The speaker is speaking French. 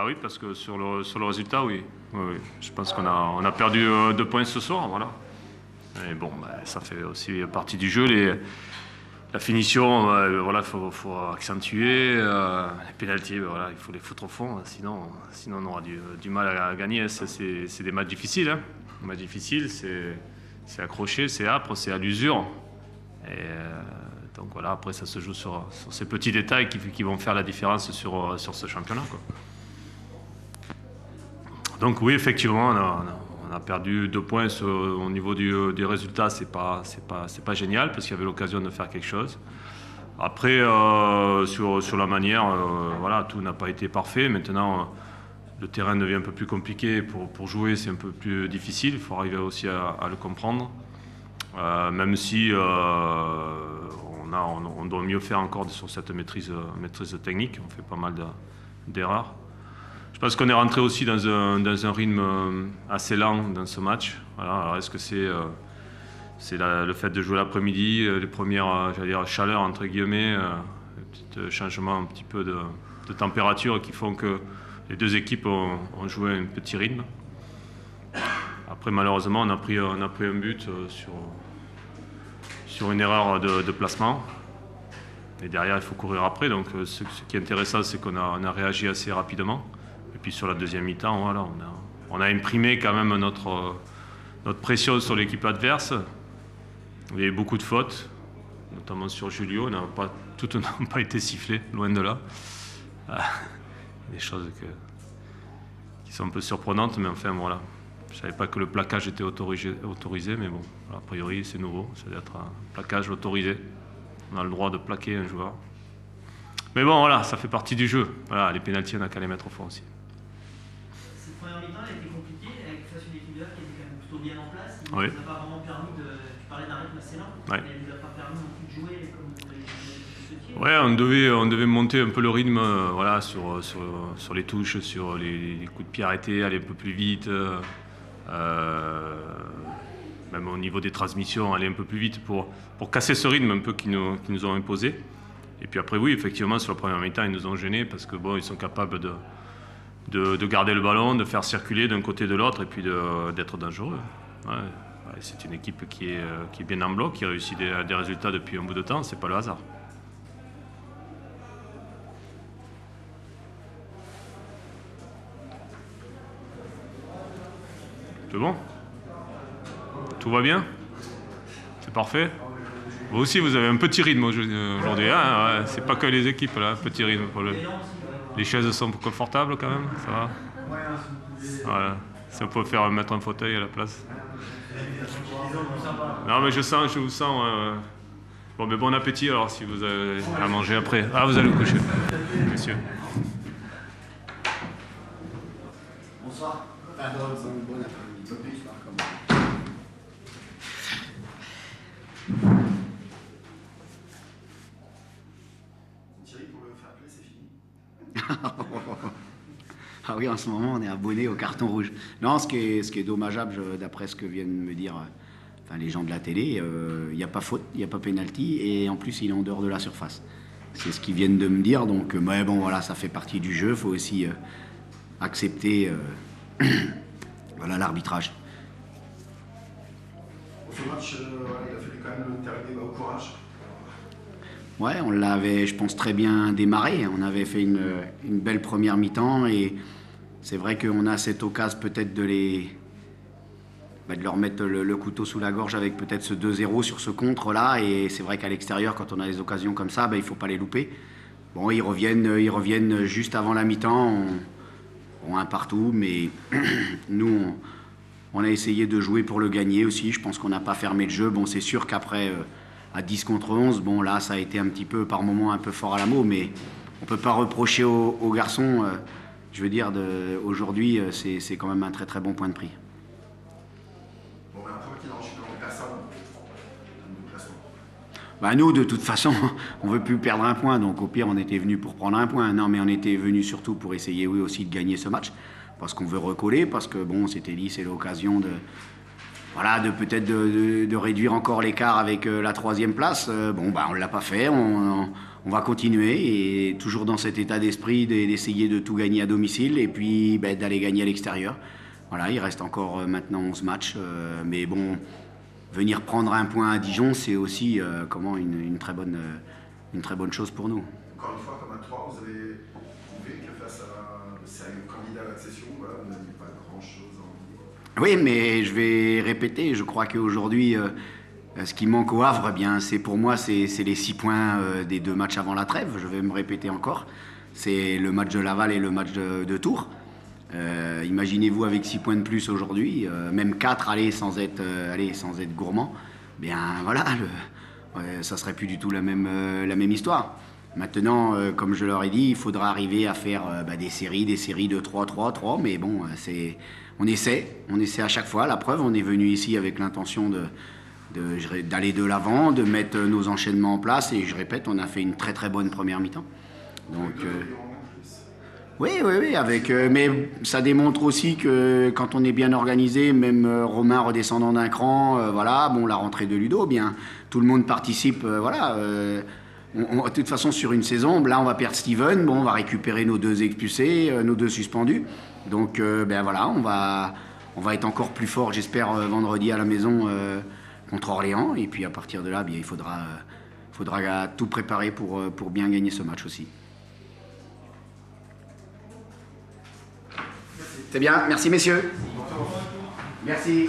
Bah oui, parce que sur le résultat, oui. Oui, oui. Je pense qu'on a perdu 2 points ce soir, voilà. Et bon, bah, ça fait aussi partie du jeu. La finition, voilà, faut accentuer. Les pénaltys, voilà, il faut les foutre au fond, sinon on aura du mal à gagner. C'est des matchs difficiles. Hein. Des matchs difficiles, c'est accroché, c'est âpre, c'est à l'usure. Et donc voilà, après ça se joue sur ces petits détails qui vont faire la différence sur ce championnat, quoi. Donc oui, effectivement, on a perdu 2 points au niveau du résultat. C'est pas génial parce qu'il y avait l'occasion de faire quelque chose. Après, sur la manière, voilà, tout n'a pas été parfait. Maintenant, le terrain devient un peu plus compliqué pour jouer, c'est un peu plus difficile. Il faut arriver aussi à le comprendre. Même si on doit mieux faire encore sur cette maîtrise technique. On fait pas mal d'erreurs. Je pense qu'on est rentré aussi dans un rythme assez lent dans ce match. Voilà. Alors est-ce que c'est le fait de jouer l'après-midi, les premières chaleurs entre guillemets, le petit changement un petit peu de température qui font que les deux équipes ont joué un petit rythme. Après malheureusement on a pris un but sur une erreur de placement. Et derrière il faut courir après. Donc ce qui est intéressant c'est qu'on a réagi assez rapidement. Et puis sur la deuxième mi-temps, voilà, on a imprimé quand même notre pression sur l'équipe adverse. Il y a eu beaucoup de fautes, notamment sur Julio. Toutes n'ont pas été sifflées, loin de là. Des choses qui sont un peu surprenantes, mais enfin voilà. Je ne savais pas que le plaquage était autorisé, mais bon, a priori c'est nouveau. Ça doit être un plaquage autorisé. On a le droit de plaquer un joueur. Mais bon, voilà, ça fait partie du jeu. Voilà, les pénaltys, on n'a qu'à les mettre au fond aussi. Cette première mi-temps, elle a été compliquée face à une équipe de qui était quand même plutôt bien en place. Il oui. ne nous a pas vraiment permis tu parlais d'un rythme assez lent, ouais. Elle ne nous a pas permis non plus de jouer comme vous le souhaitiez. Ouais, on devait monter un peu le rythme voilà, sur les touches, sur les coups de pied arrêtés, aller un peu plus vite. Même au niveau des transmissions, aller un peu plus vite pour casser ce rythme un peu qu'ils nous ont imposé. Et puis après, oui, effectivement, sur la première mi-temps, ils nous ont gênés parce que bon, ils sont capables de garder le ballon, de faire circuler d'un côté et de l'autre et puis d'être dangereux. Ouais. C'est une équipe qui est bien en bloc, qui réussit des résultats depuis un bout de temps, c'est pas le hasard. C'est bon ? Tout va bien ? C'est parfait ? Vous aussi, vous avez un petit rythme aujourd'hui. Hein, ouais. C'est pas que les équipes, là, petit rythme. Les chaises sont confortables quand même, ça va ? Voilà. Si on peut mettre un fauteuil à la place. Non, mais je vous sens. Bon, mais bon appétit alors si vous avez à manger après. Ah, vous allez vous coucher, messieurs. Bonsoir. Bon après-midi. Thierry, pour le fair play, c'est fini. Ah oui, en ce moment, on est abonné au carton rouge. Non, ce qui est dommageable, d'après ce que viennent me dire les gens de la télé, il n'y a pas faute, il n'y a pas pénalty, et en plus, il est en dehors de la surface. C'est ce qu'ils viennent de me dire, donc mais bon, voilà, ça fait partie du jeu. Il faut aussi accepter voilà, l'arbitrage. Pour ce match, il a fallu quand même le terminer au courage. Ouais, on l'avait, je pense, très bien démarré. On avait fait une belle première mi-temps et c'est vrai qu'on a cette occasion peut-être de leur mettre le couteau sous la gorge avec peut-être ce 2-0 sur ce contre-là. Et c'est vrai qu'à l'extérieur, quand on a des occasions comme ça, il ne faut pas les louper. Bon, ils reviennent juste avant la mi-temps, on un partout, mais nous, on a essayé de jouer pour le gagner aussi. Je pense qu'on n'a pas fermé le jeu. Bon, c'est sûr qu'après... à 10 contre 11, bon là ça a été un petit peu, par moments un peu fort à la mot, mais on ne peut pas reprocher aux garçons, je veux dire, aujourd'hui c'est quand même un très très bon point de prix. Bon, un point qui n'enchaîne personne de classement. Nous, de toute façon, on ne veut plus perdre un point, donc au pire on était venu pour prendre un point. Non, mais on était venu surtout pour essayer, oui, aussi de gagner ce match, parce qu'on veut recoller, parce que bon, on s'était dit c'est l'occasion de peut-être de réduire encore l'écart avec la 3e place. On ne l'a pas fait. On on va continuer et toujours dans cet état d'esprit d'essayer de tout gagner à domicile et puis d'aller gagner à l'extérieur. Voilà, il reste encore maintenant 11 matchs, mais bon, venir prendre un point à Dijon, c'est aussi une très bonne chose pour nous. Encore une fois, comme à 3, vous avez prouvé que face à un candidat à l'accession, voilà, vous n'aviez pas grand-chose à en dire. Oui, mais je vais répéter, je crois qu'aujourd'hui, ce qui manque au Havre, c'est pour moi, c'est les 6 points des 2 matchs avant la trêve. Je vais me répéter encore. C'est le match de Laval et le match de Tours. Imaginez-vous avec 6 points de plus aujourd'hui, même 4 sans être gourmand. Bien voilà, ça serait plus du tout la même histoire. Maintenant, comme je leur ai dit, il faudra arriver à faire des séries de 3-3-3. Mais bon, on essaie à chaque fois. La preuve, on est venu ici avec l'intention d'aller de l'avant, de mettre nos enchaînements en place. Et je répète, on a fait une très très bonne première mi-temps. Donc, oui, mais ça démontre aussi que quand on est bien organisé, même Romain redescendant d'un cran, la rentrée de Ludo, tout le monde participe, de toute façon, sur une saison, là, on va perdre Steven, on va récupérer nos 2 expulsés, nos 2 suspendus. Donc, on va être encore plus fort, j'espère, vendredi à la maison contre Orléans. Et puis, à partir de là, il faudra tout préparer pour bien gagner ce match aussi. C'est bien, merci messieurs. Merci.